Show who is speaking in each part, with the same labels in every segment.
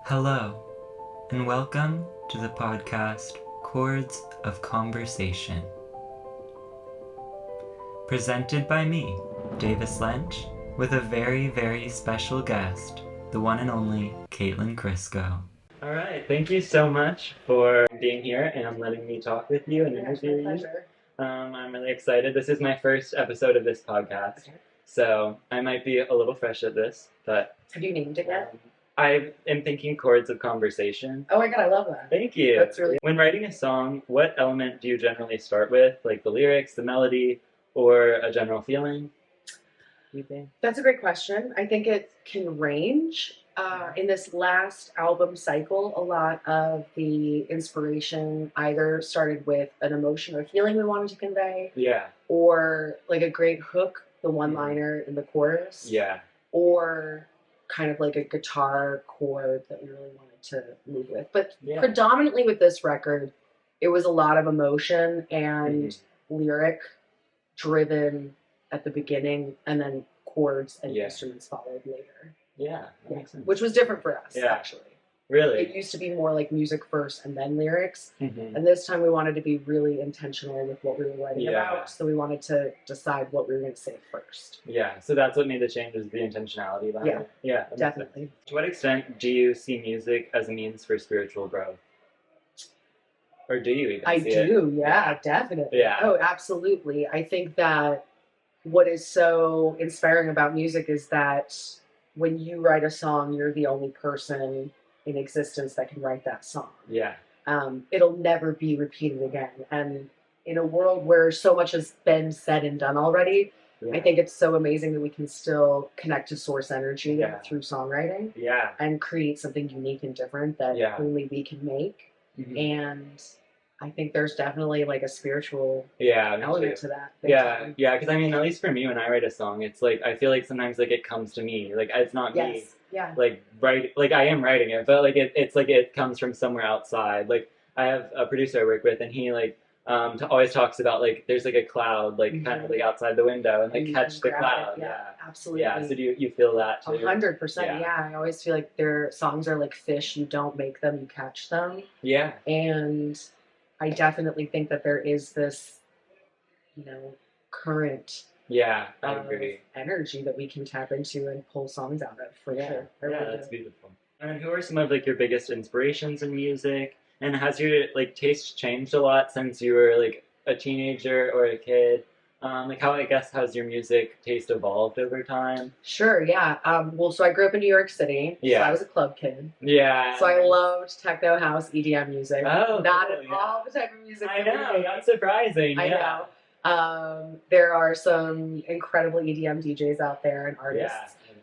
Speaker 1: Hello, and welcome to the podcast Chords of Conversation. Presented by me, Davis Lynch, with a very, very special guest, the one and only Krisko. All right, thank you so much for being here and letting me talk with you and interview you. I'm really excited. This is my first episode of this podcast, so I might be a little fresh at this, but...
Speaker 2: Have you named it yet?
Speaker 1: I am thinking chords of conversation.
Speaker 2: Oh my god, I love that.
Speaker 1: Thank you.
Speaker 2: That's really...
Speaker 1: When writing a song, what element do you generally start with? Like the lyrics, the melody, or a general feeling? You think?
Speaker 2: That's a great question. I think it can range. In this last album cycle, a lot of the inspiration either started with an emotion or feeling we wanted to convey.
Speaker 1: Yeah.
Speaker 2: Or like a great hook, the one-liner in the chorus.
Speaker 1: Yeah.
Speaker 2: Or kind of like a guitar chord that we really wanted to move with. But predominantly with this record, it was a lot of emotion and lyric driven at the beginning, and then chords and instruments followed later.
Speaker 1: Yeah, that makes sense.
Speaker 2: Which was different for us, actually.
Speaker 1: Really?
Speaker 2: It used to be more like music first and then lyrics. And this time we wanted to be really intentional with what we were writing about. So we wanted to decide what we were going to say first.
Speaker 1: Yeah, so that's what made the change, was the intentionality behind it. Yeah,
Speaker 2: definitely.
Speaker 1: To what extent do you see music as a means for spiritual growth? Or do you even see it?
Speaker 2: I do, definitely.
Speaker 1: Yeah.
Speaker 2: Oh, absolutely. I think that what is so inspiring about music is that when you write a song, you're the only person in existence that can write that song.
Speaker 1: Yeah.
Speaker 2: It'll never be repeated again. And in a world where so much has been said and done already, I think it's so amazing that we can still connect to source energy through songwriting and create something unique and different that only we can make. And I think there's definitely like a spiritual element to that.
Speaker 1: Because I mean, at least for me, when I write a song, it's like, I feel like sometimes like it comes to me. Like, it's not me. Like I am writing it, but like it's like it comes from somewhere outside. Like I have a producer I work with, and he like always talks about like there's like a cloud like kind of like outside the window, and like catch the cloud.
Speaker 2: Absolutely.
Speaker 1: Yeah. So do you feel that too?
Speaker 2: 100%. Yeah. I always feel like their songs are like fish. You don't make them, you catch them.
Speaker 1: Yeah.
Speaker 2: And I definitely think that there is this, current.
Speaker 1: Yeah, I agree.
Speaker 2: Energy that we can tap into and pull songs out of, for sure.
Speaker 1: That's beautiful. And who are some of like your biggest inspirations in music? And has your like taste changed a lot since you were like a teenager or a kid? Like how's your music taste evolved over time?
Speaker 2: Sure, yeah. So I grew up in New York City. Yeah. So I was a club kid.
Speaker 1: Yeah.
Speaker 2: So I loved techno, house, EDM music.
Speaker 1: Oh,
Speaker 2: not at all the type of music.
Speaker 1: I know, that's surprising.
Speaker 2: I know. There are some incredible EDM DJs out there and artists.
Speaker 1: Yeah.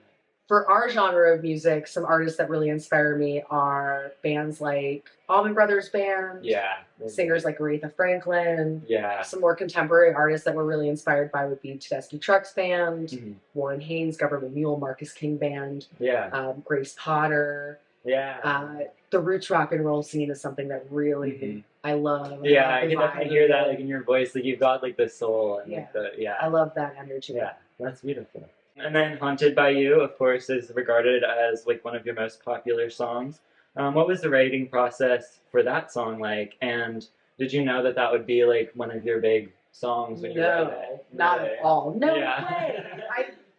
Speaker 2: For our genre of music, some artists that really inspire me are bands like Allman Brothers Band.
Speaker 1: Yeah.
Speaker 2: Singers like Aretha Franklin.
Speaker 1: Yeah.
Speaker 2: Some more contemporary artists that we're really inspired by would be Tedeschi Trucks Band, Warren Haynes, Government Mule, Marcus King Band.
Speaker 1: Yeah.
Speaker 2: Grace Potter.
Speaker 1: Yeah.
Speaker 2: The roots rock and roll scene is something that really I love.
Speaker 1: Yeah, I can definitely hear that like in your voice. Like you've got like the soul and like the
Speaker 2: I love that energy.
Speaker 1: Yeah, that's beautiful. And then Haunted by You, of course, is regarded as like one of your most popular songs. What was the writing process for that song like? And did you know that that would be like one of your big songs when you wrote it?
Speaker 2: Not at all. No way.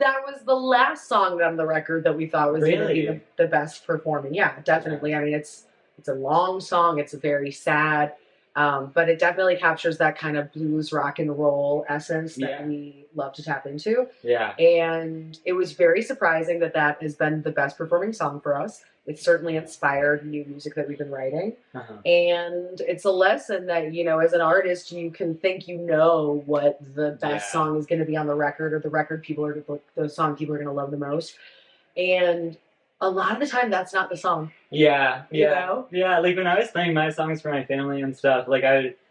Speaker 2: That was the last song on the record that we thought was going to be the best performing. Yeah, definitely. Yeah. I mean, it's a long song. It's very sad. But it definitely captures that kind of blues rock and roll essence that we love to tap into. Yeah. And it was very surprising that has been the best performing song for us. It certainly inspired new music that we've been writing. And it's a lesson that, as an artist, you can think what the best song is going to be on the record, or the song people are going to love the most. And a lot of the time, that's not the song. Yeah. Like
Speaker 1: when I was playing my songs for my family and stuff, like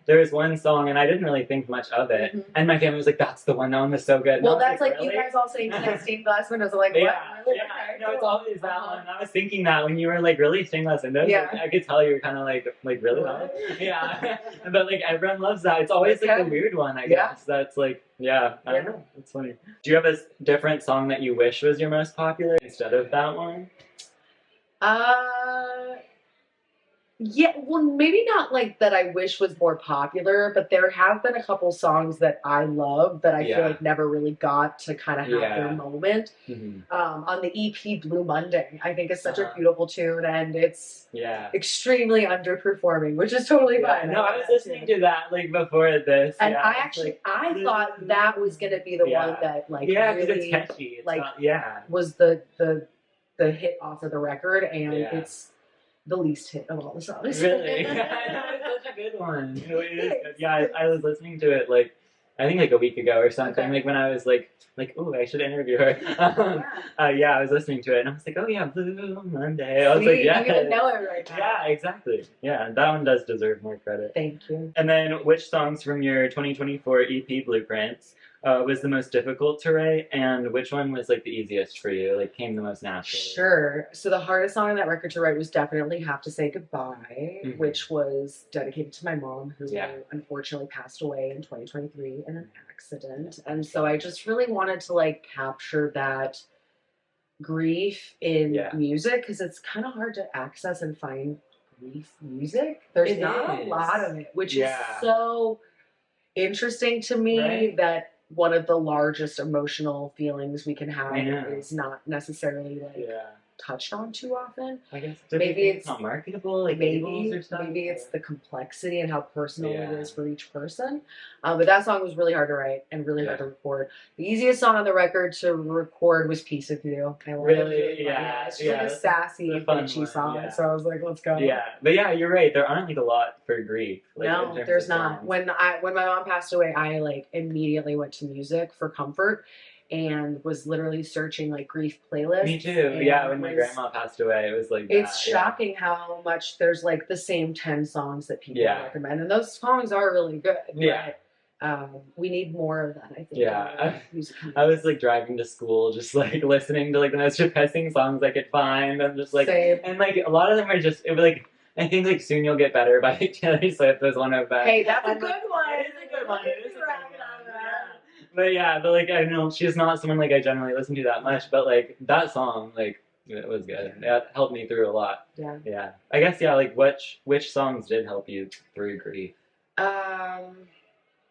Speaker 1: there was one song and I didn't really think much of it, and my family was like, "That's the one. That one was so good."
Speaker 2: Well, that's like really? You guys all saying stained glass windows. I'm like, what? Really?
Speaker 1: Okay, no, it's always that one. I was thinking that when you were like really stained glass windows, like, I could tell you were kind of like really well. Yeah, but like everyone loves that. It's always like the weird one, I guess. That's like. I don't know. It's funny. Do you have a different song that you wish was your most popular instead of that one?
Speaker 2: Uh, yeah, well, maybe not like that I wish was more popular, but there have been a couple songs that I love that I feel like never really got to kind of have their moment. On the EP Blue Monday, I think it's such a beautiful tune, and it's extremely underperforming, which is totally fine.
Speaker 1: No, I was listening to that like before this,
Speaker 2: and I actually like, I thought that was gonna be the one that like
Speaker 1: because
Speaker 2: really
Speaker 1: it's catchy. It's
Speaker 2: like
Speaker 1: not,
Speaker 2: was the hit off of the record, and it's the least hit of all the songs.
Speaker 1: Really? I know, it's such a good one. It is good. Yeah, I was listening to it like, I think like a week ago or something, like when I was like, oh, I should interview her. I was listening to it and I was like, oh yeah, Blue Monday. I was like, yeah.
Speaker 2: You even know it right now.
Speaker 1: Yeah, exactly. Yeah, that one does deserve more credit.
Speaker 2: Thank you.
Speaker 1: And then which songs from your 2024 EP Blueprints was the most difficult to write, and which one was like the easiest for you, like came the most naturally?
Speaker 2: Sure. So the hardest song on that record to write was definitely Have to Say Goodbye, which was dedicated to my mom, who unfortunately passed away in 2023 in an accident. And so I just really wanted to like capture that grief in music, because it's kind of hard to access and find grief music. There's not a lot of it, which is so interesting to me, that one of the largest emotional feelings we can have is not necessarily like touched on too often.
Speaker 1: I guess
Speaker 2: maybe it's
Speaker 1: not marketable, like
Speaker 2: maybe
Speaker 1: or stuff.
Speaker 2: Maybe it's the complexity and how personal it is for each person. But that song was really hard to write and really hard to record. The easiest song on the record to record was "Piece of You."
Speaker 1: Really?
Speaker 2: It's just like a sassy, bitchy song. So I was like, let's go.
Speaker 1: Yeah, but yeah, you're right. There aren't like a lot for grief. Like,
Speaker 2: no, there's not. When my mom passed away, I like immediately went to music for comfort, and was literally searching like grief playlists.
Speaker 1: Me too. Yeah, when my grandma passed away, it was like
Speaker 2: it's shocking how much there's like the same 10 songs that people recommend, and those songs are really good. But, we need more of that, I think.
Speaker 1: Yeah, I was like driving to school, just like listening to like the most depressing songs I could find. I'm just like, and like a lot of them are just, it was like, I think like "Soon You'll Get Better" by Taylor Swift was one of them.
Speaker 2: Hey, that's a good one.
Speaker 1: It is a good one. It is a good one. But like I know she's not someone like I generally listen to that much, but like that song, like it was good. That helped me through a lot. Yeah. I guess like which songs did help you through grief?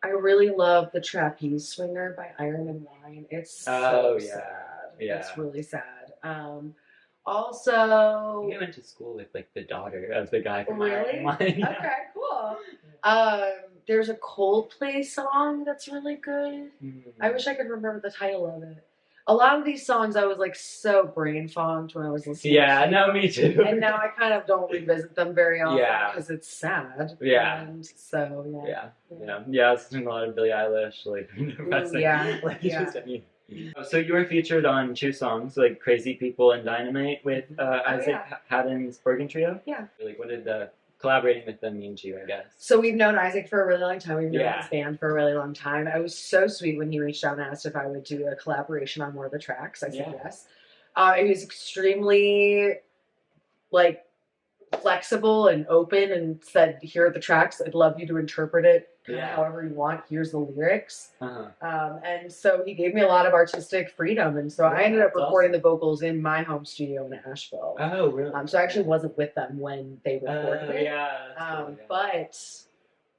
Speaker 2: I really love "The Trapeze Swinger" by Iron and Wine. It's so sad. Yeah. It's really sad. Also,
Speaker 1: I went to school with like the daughter of the guy from Iron and Wine.
Speaker 2: Okay, cool. There's a Coldplay song that's really good. I wish I could remember the title of it. A lot of these songs I was like so brain fogged when I was listening.
Speaker 1: Yeah, no, me too.
Speaker 2: And now I kind of don't revisit them very often because it's sad.
Speaker 1: Yeah.
Speaker 2: And so
Speaker 1: I was listening to a lot of Billie Eilish, like depressing. So you were featured on 2 songs, like "Crazy People" and "Dynamite" with Isaac Haddon's organ trio. Yeah. Like, what did collaborating with them mean to you, I guess?
Speaker 2: So we've known Isaac for a really long time. We've known his band for a really long time. I was so sweet when he reached out and asked if I would do a collaboration on one of the tracks. I said yes. He was extremely like flexible and open and said, "Here are the tracks. I'd love you to interpret it however you want. Here's the lyrics." And so he gave me a lot of artistic freedom, and so I ended up recording the vocals in my home studio in Asheville.
Speaker 1: Oh, really?
Speaker 2: So I actually wasn't with them when they recorded it.
Speaker 1: Cool,
Speaker 2: but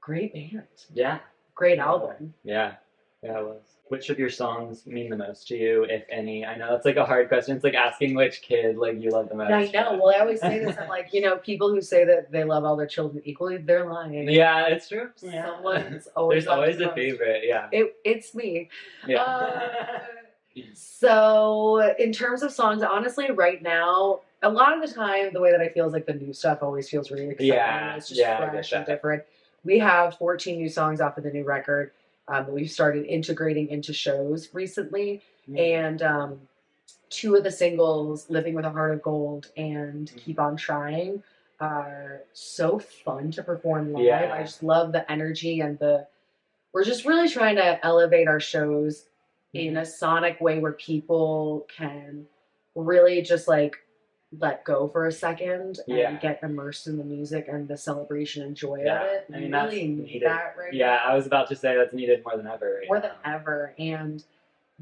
Speaker 2: great band.
Speaker 1: Yeah.
Speaker 2: Great album.
Speaker 1: Yeah, it was. Which of your songs mean the most to you, if any? I know that's like a hard question. It's like asking which kid like you love the most.
Speaker 2: I know. Well, I always say this. I'm like, people who say that they love all their children equally, they're lying.
Speaker 1: Yeah, it's true.
Speaker 2: Someone's always
Speaker 1: there's always a favorite. Yeah.
Speaker 2: It's me.
Speaker 1: Yeah.
Speaker 2: So in terms of songs, honestly, right now, a lot of the time, the way that I feel is like the new stuff always feels really exciting.
Speaker 1: Yeah.
Speaker 2: It's just fresh and different. We have 14 new songs off of the new record. We've started integrating into shows recently, and 2 of the singles, "Living with a Heart of Gold" and "Keep on Trying," are so fun to perform live. I just love the energy and we're just really trying to elevate our shows in a sonic way where people can really just like let go for a second and get immersed in the music and the celebration and joy of it.
Speaker 1: I mean,
Speaker 2: really need that right now.
Speaker 1: I was about to say that's needed more than ever.
Speaker 2: More than ever. And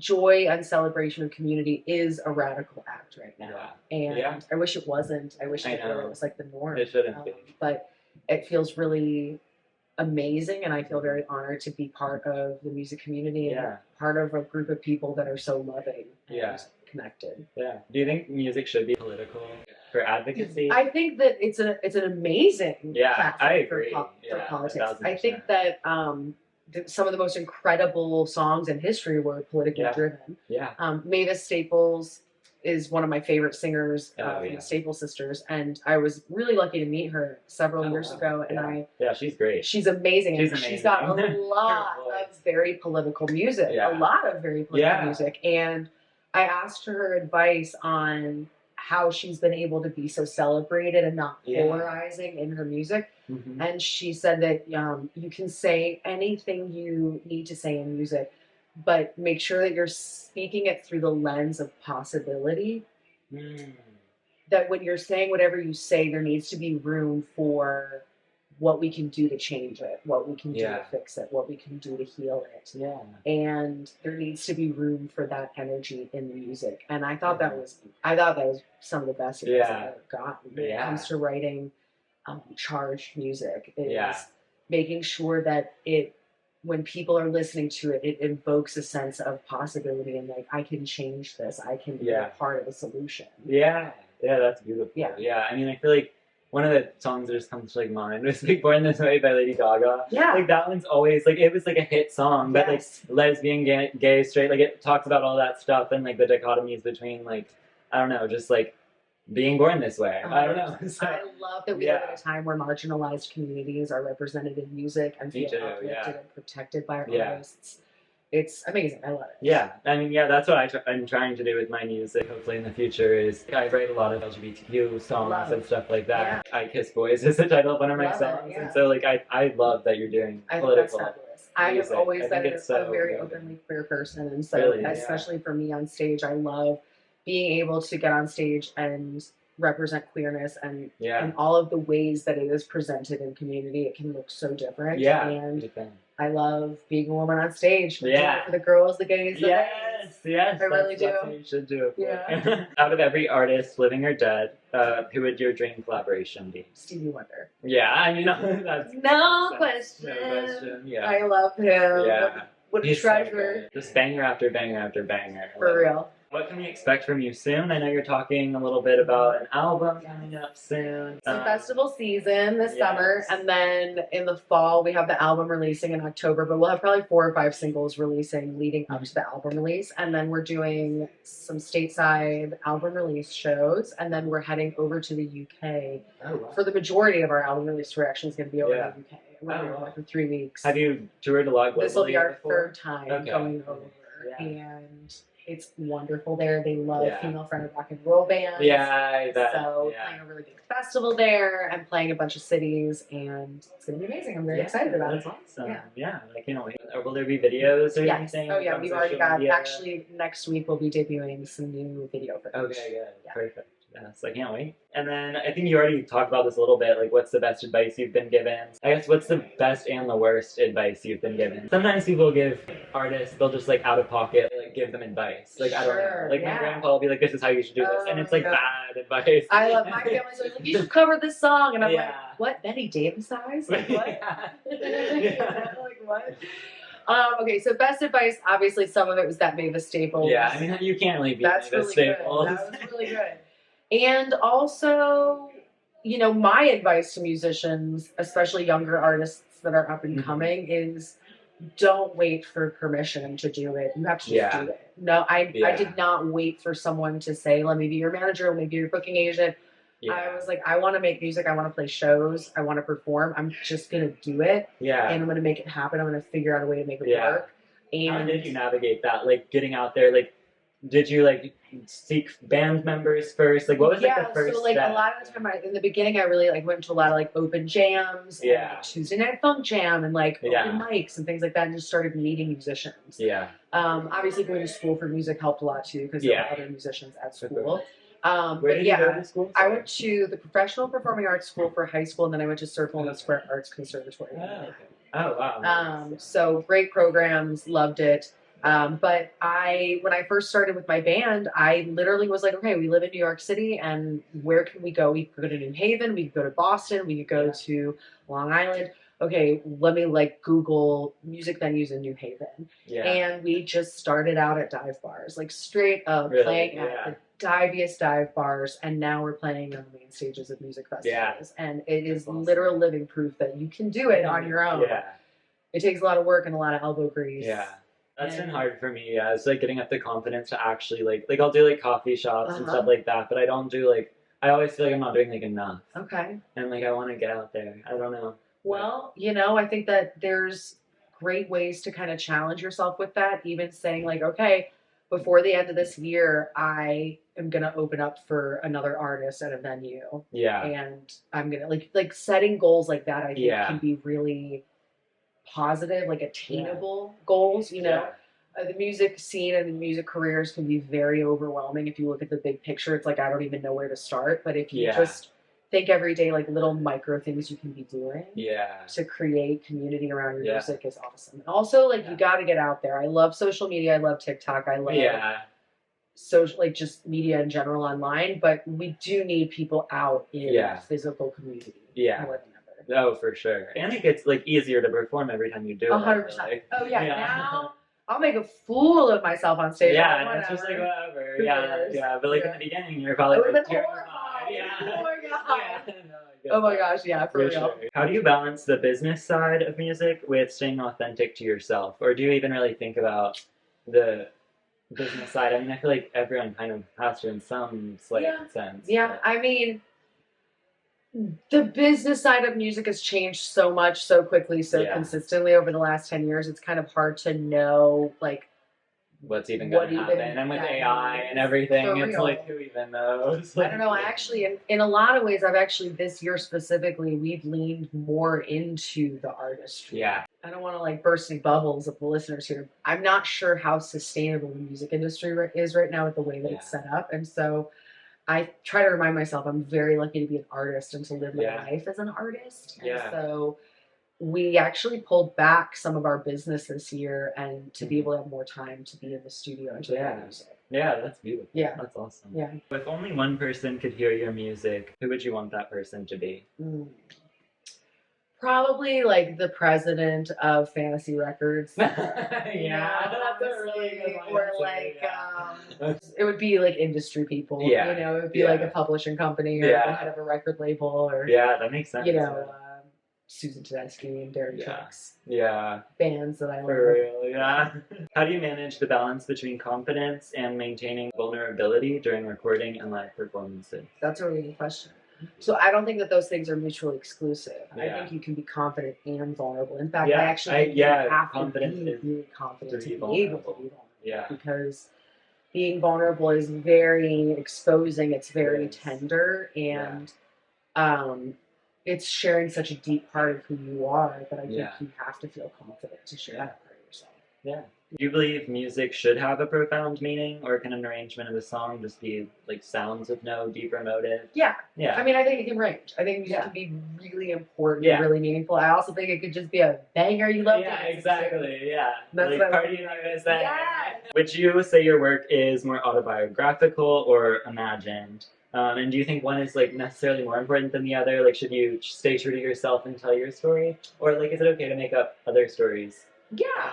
Speaker 2: joy and celebration of community is a radical act right now. And I wish it wasn't. I wish it was like the norm.
Speaker 1: It shouldn't be.
Speaker 2: But it feels really amazing, and I feel very honored to be part of the music community and part of a group of people that are so loving and connected.
Speaker 1: Yeah. Do you think music should be political for advocacy?
Speaker 2: I think that it's an amazing platform
Speaker 1: I agree.
Speaker 2: for politics.
Speaker 1: 1,000%.
Speaker 2: I think that some of the most incredible songs in history were politically driven. Mavis Staples is one of my favorite singers from the Staples Sisters, and I was really lucky to meet her several years ago. And
Speaker 1: she's great.
Speaker 2: She's amazing. She's got a lot of very political music, music. And I asked her advice on how she's been able to be so celebrated and not polarizing in her music. And she said that you can say anything you need to say in music, but make sure that you're speaking it through the lens of possibility. That when you're saying whatever you say, there needs to be room for what we can do to change it, what we can do to fix it, what we can do to heal it. And there needs to be room for that energy in the music. And I thought that was some of the best advice I've ever gotten when it comes to writing charged music. Is making sure that when people are listening to it, it invokes a sense of possibility and like, I can change this. I can be a part of the solution. Yeah,
Speaker 1: that's beautiful. I mean, I feel like one of the songs that just comes to like mind was like "Born This Way" by Lady Gaga. Like that one's always like, it was like a hit song, but like lesbian, gay, straight, like it talks about all that stuff and like the dichotomies between like, I don't know, just like being born this way. I don't know. So,
Speaker 2: I love that we live at a time where marginalized communities are represented in music and feel uplifted and protected by our artists. It's amazing. I love it.
Speaker 1: Yeah, I mean, that's what I'm trying to do with my music. Hopefully, in the future, is I write a lot of LGBTQ songs and stuff like that. "I Kiss Boys" is the title of one of my songs, and so like I love that you're doing political.
Speaker 2: I think that's fabulous. I have always been a very openly queer person, and so especially for me on stage, I love being able to get on stage and represent queerness and all of the ways that it is presented in community. It can look so different. And I love being a woman on stage. For the girls, the gays, the
Speaker 1: yes.
Speaker 2: I really do.
Speaker 1: That's what you should do. Out of every artist, living or dead, who would your dream collaboration be?
Speaker 2: Stevie Wonder.
Speaker 1: Yeah, I mean, that's
Speaker 2: no question.
Speaker 1: Yeah.
Speaker 2: I love him.
Speaker 1: Yeah.
Speaker 2: What a treasure.
Speaker 1: So just banger after banger after banger.
Speaker 2: For real.
Speaker 1: What can we expect from you soon? I know you're talking a little bit about an album coming up soon.
Speaker 2: Some festival season this summer, and then in the fall we have the album releasing in October, but we'll have probably 4 or 5 singles releasing leading up to the album release, and then we're doing some stateside album release shows, and then we're heading over to the UK for the majority of our album release tour. Actually, is going to be over in the UK. We're going to be for 3 weeks.
Speaker 1: Have you toured a lot globally?
Speaker 2: This will be our third time going over, and it's wonderful there. They love female-fronted rock and roll bands.
Speaker 1: I bet.
Speaker 2: So playing a really big festival there and playing a bunch of cities, and it's going to be amazing. I'm very excited about it.
Speaker 1: That's awesome. Yeah, I can't wait. Will there be videos or anything?
Speaker 2: Oh yeah, we've already got. Actually, next week we'll be debuting some new video footage.
Speaker 1: Okay, good. Perfect. Yes, I can't wait. And then I think you already talked about this a little bit, like what's the best advice you've been given? I guess what's the best and the worst advice you've been given? Sometimes people give artists, they'll just like out of pocket, like give them advice. Like I don't know. Like my grandpa will be like, this is how you should do this. And it's like bad advice.
Speaker 2: I love my family's always like, you should cover this song. And I'm like, what? Betty Davis eyes? Like what? Like what? Okay, so best advice, obviously some of it was that Mavis Staples.
Speaker 1: Yeah, I mean you can't really beat Mavis Staples.
Speaker 2: That was really good. And also, you know, my advice to musicians, especially younger artists that are up and coming, is don't wait for permission to do it. You have to just do it. No, I did not wait for someone to say, let me be your manager, let me be your booking agent. I was like, I want to make music, I want to play shows, I want to perform. I'm just going to do it. And I'm going to make it happen. I'm going to figure out a way to make it work. And
Speaker 1: how did you navigate that? Like getting out there, like, did you like seek band members first? Like what was like the first
Speaker 2: so like
Speaker 1: step?
Speaker 2: A lot of the time in the beginning I really like went to a lot of like open jams and like Tuesday Night Funk Jam and like open mics and things like that, and just started meeting musicians. Obviously going to school for music helped a lot too, because there were other musicians at school.
Speaker 1: Where did you go to school?
Speaker 2: I went to the Professional Performing Arts School for high school, and then I went to Circle and Square Arts Conservatory.
Speaker 1: Oh wow.
Speaker 2: So great programs, loved it. But when I first started with my band, I literally was like, okay, we live in New York City, and where can we go? We could go to New Haven, we could go to Boston, we could go to Long Island. Okay, let me like Google music venues in New Haven.
Speaker 1: Yeah.
Speaker 2: And we just started out at dive bars, like straight up
Speaker 1: Really?
Speaker 2: playing at the diviest dive bars, and now we're playing on the main stages of music festivals. And it is literal living proof that you can do it on your own.
Speaker 1: Yeah.
Speaker 2: It takes a lot of work and a lot of elbow grease.
Speaker 1: Yeah. That's been hard for me. Yeah, it's like getting up the confidence to actually like I'll do like coffee shops and stuff like that, but I don't do like I always feel like I'm not doing like enough.
Speaker 2: Okay.
Speaker 1: And like I want to get out there. I don't know.
Speaker 2: Well, you know, I think that there's great ways to kind of challenge yourself with that. Even saying like, okay, before the end of this year, I am gonna open up for another artist at a venue.
Speaker 1: Yeah.
Speaker 2: And I'm gonna like setting goals like that. I think can be really positive, like attainable goals. You know, the music scene and the music careers can be very overwhelming if you look at the big picture. It's like I don't even know where to start. But if you just think every day, like little micro things you can be doing to create community around your music is awesome. And also, like you got to get out there. I love social media. I love TikTok. I love social, like just media in general online. But we do need people out in physical community.
Speaker 1: Yeah.
Speaker 2: More than ever.
Speaker 1: Oh, for sure. And it gets like easier to perform every time you do it.
Speaker 2: 100%. Like, oh yeah. Now I'll make a fool of myself on stage.
Speaker 1: Yeah, and it's just like whatever. Yeah. But like in the beginning, you're probably like terrified.
Speaker 2: Oh my god. Oh my gosh, yeah, for real.
Speaker 1: Sure. How do you balance the business side of music with staying authentic to yourself? Or do you even really think about the business side? I mean, I feel like everyone kind of has to in some slight sense.
Speaker 2: Yeah, but I mean, the business side of music has changed so much, so quickly, so consistently over the last 10 years. It's kind of hard to know, like,
Speaker 1: what's even going to happen. And with AI and everything, it's like, who even knows?
Speaker 2: I don't know. I actually, in a lot of ways, this year specifically, we've leaned more into the artistry.
Speaker 1: Yeah.
Speaker 2: I don't want to like burst any bubbles of the listeners here. I'm not sure how sustainable the music industry is right now with the way that it's set up. And so I try to remind myself I'm very lucky to be an artist and to live my life as an artist. And so we actually pulled back some of our business this year and to be able to have more time to be in the studio and to write music.
Speaker 1: Yeah, that's beautiful.
Speaker 2: Yeah.
Speaker 1: That's awesome.
Speaker 2: Yeah.
Speaker 1: If only one person could hear your music, who would you want that person to be?
Speaker 2: Probably like the president of Fantasy Records.
Speaker 1: That's a really good one.
Speaker 2: Or like, it would be like industry people.
Speaker 1: Yeah.
Speaker 2: You know, it would be like a publishing company or the head of a record label or.
Speaker 1: Yeah, that makes sense.
Speaker 2: You know, Susan Tedeschi and Derek Trucks.
Speaker 1: Yeah.
Speaker 2: Bands that I love.
Speaker 1: For real, yeah. How do you manage the balance between confidence and maintaining vulnerability during recording and live performances?
Speaker 2: That's a really good question. So I don't think that those things are mutually exclusive. I think you can be confident and vulnerable. In fact, I actually think you have to be really confident to be able to be vulnerable.
Speaker 1: Yeah.
Speaker 2: Because being vulnerable is very exposing. It's very tender, and it's sharing such a deep part of who you are that I think you have to feel confident to share that part of yourself.
Speaker 1: Yeah. Do you believe music should have a profound meaning, or can an arrangement of a song just be like sounds with no deeper motive?
Speaker 2: Yeah. I mean, I think it can range. I think music can be really important and really meaningful. I also think it could just be a banger you love.
Speaker 1: Yeah, exactly. Yeah.
Speaker 2: That's
Speaker 1: like party music. Would you say your work is more autobiographical or imagined? And do you think one is like necessarily more important than the other? Like, should you stay true to yourself and tell your story, or like, is it okay to make up other stories?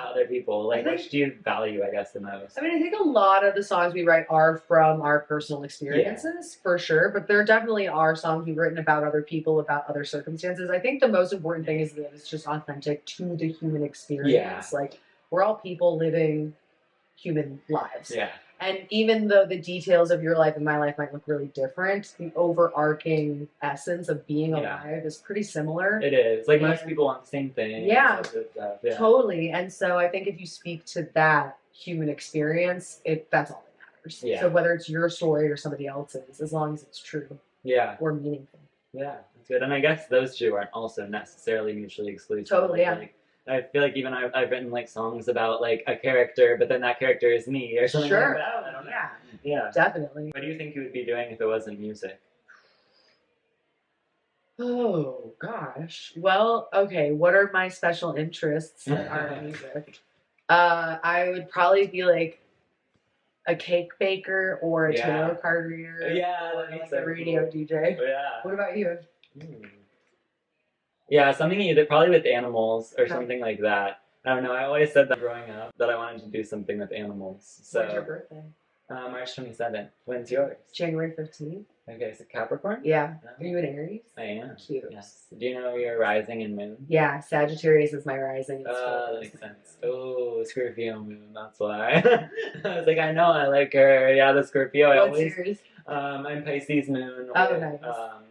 Speaker 1: Other people. Like, which do you value, I guess, the most?
Speaker 2: I mean, I think a lot of the songs we write are from our personal experiences, for sure. But there definitely are songs we've written about other people, about other circumstances. I think the most important thing is that it's just authentic to the human experience. Like, we're all people living human lives. And even though the details of your life and my life might look really different, the overarching essence of being alive is pretty similar.
Speaker 1: It is. Like, most people want the same thing.
Speaker 2: Yeah, totally. And so I think if you speak to that human experience, that's all that matters. So whether it's your story or somebody else's, as long as it's true or meaningful.
Speaker 1: Yeah, that's good. And I guess those two aren't also necessarily mutually exclusive.
Speaker 2: Totally,
Speaker 1: Like, I feel like even I've written like songs about like a character, but then that character is me or something like that. I don't know. Yeah, definitely. What do you think you would be doing if it wasn't music?
Speaker 2: Oh gosh. Well, okay. What are my special interests that aren't music? I would probably be like a cake baker or a tarot card reader.
Speaker 1: Yeah,
Speaker 2: or
Speaker 1: that'd be
Speaker 2: like
Speaker 1: so
Speaker 2: a radio
Speaker 1: cool.
Speaker 2: DJ.
Speaker 1: Yeah.
Speaker 2: What about you?
Speaker 1: Yeah, something either probably with animals or something like that. I don't know. I always said that growing up that I wanted to do something with animals. So
Speaker 2: When's your birthday?
Speaker 1: March 27th. When's yours?
Speaker 2: January 15th.
Speaker 1: Okay, so Capricorn?
Speaker 2: Yeah. Are you an Aries?
Speaker 1: I am.
Speaker 2: Cute.
Speaker 1: Yes. Do you know your rising and moon?
Speaker 2: Yeah, Sagittarius is my rising.
Speaker 1: That makes sense. Oh, Scorpio moon, that's why. I was like, I know, I like her. Yeah, the Scorpio.
Speaker 2: What's yours?
Speaker 1: I'm Pisces moon with
Speaker 2: nice.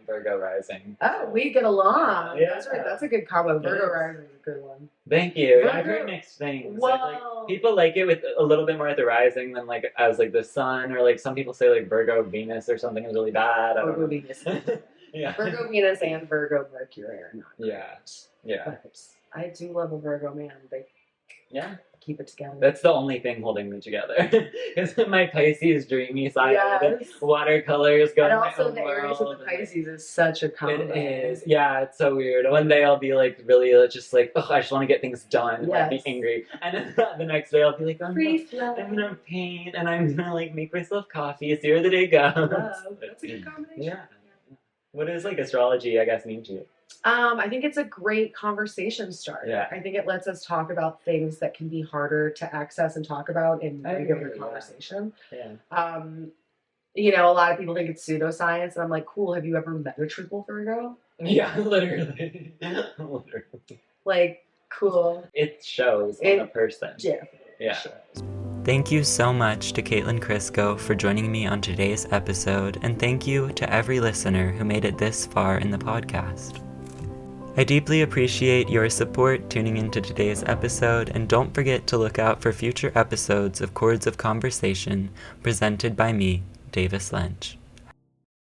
Speaker 1: Virgo rising.
Speaker 2: Oh, we get along.
Speaker 1: Yeah.
Speaker 2: That's right. That's a good combo. Virgo
Speaker 1: Yes.
Speaker 2: rising is a good one.
Speaker 1: Thank you.
Speaker 2: Virgo-
Speaker 1: I've heard mixed things.
Speaker 2: Whoa.
Speaker 1: Like, people like it with a little bit more at the rising than like as like the sun, or like some people say like Virgo Venus or something is really bad. I don't
Speaker 2: Virgo
Speaker 1: know.
Speaker 2: Venus.
Speaker 1: Yeah.
Speaker 2: Virgo Venus and Virgo Mercury are not.
Speaker 1: Yeah. Yeah.
Speaker 2: But I do love a Virgo man. They keep it together.
Speaker 1: That's the only thing holding me together. Because my Pisces dreamy side, watercolors going.
Speaker 2: And also the Aries with the Pisces is such a combo.
Speaker 1: It is. Yeah, it's so weird. One day I'll be like really just like, oh, I just want to get things done and like, be angry. And then the next day I'll be like, I'm gonna paint and I'm gonna like make myself coffee. See where the day goes.
Speaker 2: That's a good combination.
Speaker 1: Yeah. What does like astrology, I guess, mean to you?
Speaker 2: I think it's a great conversation starter.
Speaker 1: Yeah.
Speaker 2: I think it lets us talk about things that can be harder to access and talk about in regular conversation.
Speaker 1: Yeah.
Speaker 2: You know, a lot of people think it's pseudoscience, and I'm like, cool, have you ever met a triple Virgo?
Speaker 1: Yeah, literally. Literally.
Speaker 2: Like, cool.
Speaker 1: It shows on a person.
Speaker 2: Yeah.
Speaker 1: Shows.
Speaker 3: Thank you so much to Caitlin Krisko for joining me on today's episode, and thank you to every listener who made it this far in the podcast. I deeply appreciate your support tuning into today's episode, and don't forget to look out for future episodes of Chords of Conversation presented by me, Davis Lynch.